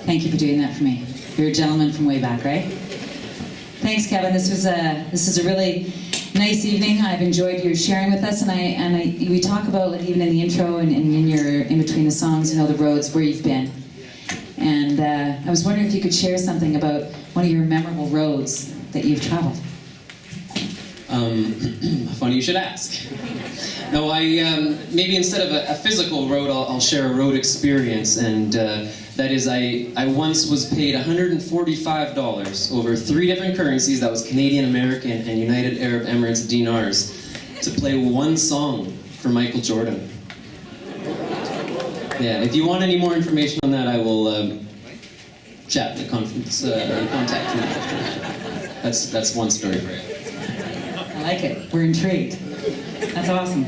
Thank you for doing that for me. You're a gentleman from way back, right? Thanks, Kevin. This is a really nice evening. I've enjoyed your sharing with us, and we talk about, like, even in the intro and in between the songs, you know, the roads where you've been. And I was wondering if you could share something about one of your memorable roads that you've traveled. Funny you should ask. No, maybe instead of a physical road, I'll share a road experience, and that is, I once was paid $145 over 3 different currencies, that was Canadian, American, and United Arab Emirates dinars, to play one song for Michael Jordan. Yeah, if you want any more information on that, I will chat in the conference, or contact me after. That's one story for you. I like it. We're intrigued. That's awesome.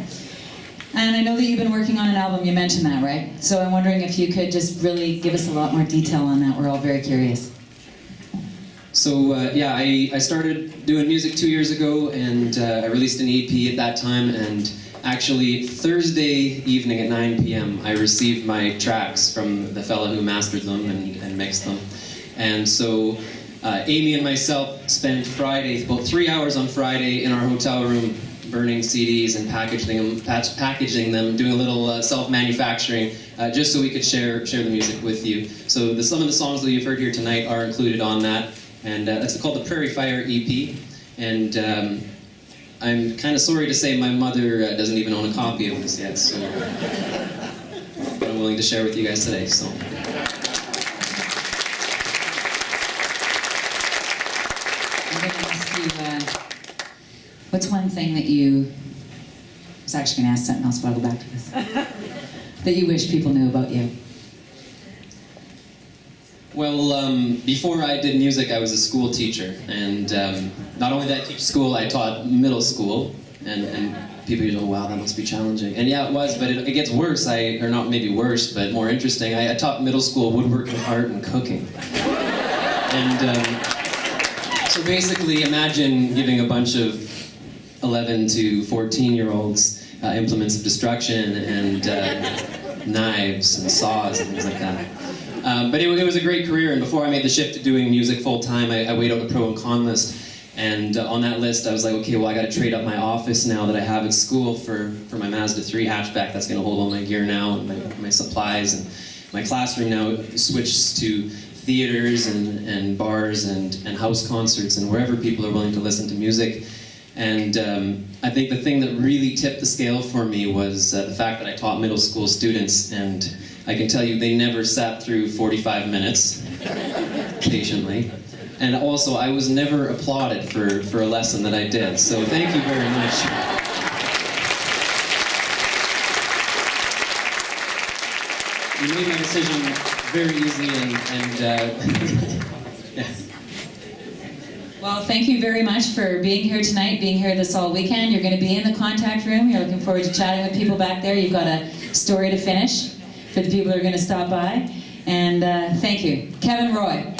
And I know that you've been working on an album. You mentioned that, right? So I'm wondering if you could just really give us a lot more detail on that. We're all very curious. So yeah, I started doing music 2 years ago, and I released an EP at that time, and actually Thursday evening at 9 p.m. I received my tracks from the fella who mastered them and mixed them. And so Amy and myself spent Friday, about 3 hours on Friday in our hotel room, burning CDs and packaging them, doing a little self-manufacturing, just so we could share the music with you. So some of the songs that you've heard here tonight are included on that, and that's called the Prairie Fire EP. And I'm kind of sorry to say my mother doesn't even own a copy of this yet, so I'm willing to share with you guys today. So. I'm going to ask you, what's one thing that I was actually going to ask something else, but I'll go back to this, that you wish people knew about you? Well, before I did music, I was a school teacher, and not only did I teach school, I taught middle school, and people usually go, wow, that must be challenging. And yeah, it was, but it gets worse, or not maybe worse, but more interesting. I taught middle school woodworking, art, and cooking. And so basically, imagine giving a bunch of 11 to 14-year-olds implements of destruction and knives and saws and things like that. But it was a great career, and before I made the shift to doing music full-time, I weighed out the pro and con list. And on that list, I was like, okay, well, I got to trade up my office now that I have at school for my Mazda 3 hatchback that's going to hold all my gear now, and my supplies, and my classroom now switches to theaters and bars and house concerts and wherever people are willing to listen to music. And I think the thing that really tipped the scale for me was the fact that I taught middle school students, and I can tell you they never sat through 45 minutes patiently. And also, I was never applauded for a lesson that I did. So thank you very much. You made my decision very easy, and yeah. Well, thank you very much for being here tonight, being here this all weekend. You're going to be in the contact room. You're looking forward to chatting with people back there. You've got a story to finish for the people who are going to stop by. And thank you. Kevin Roy.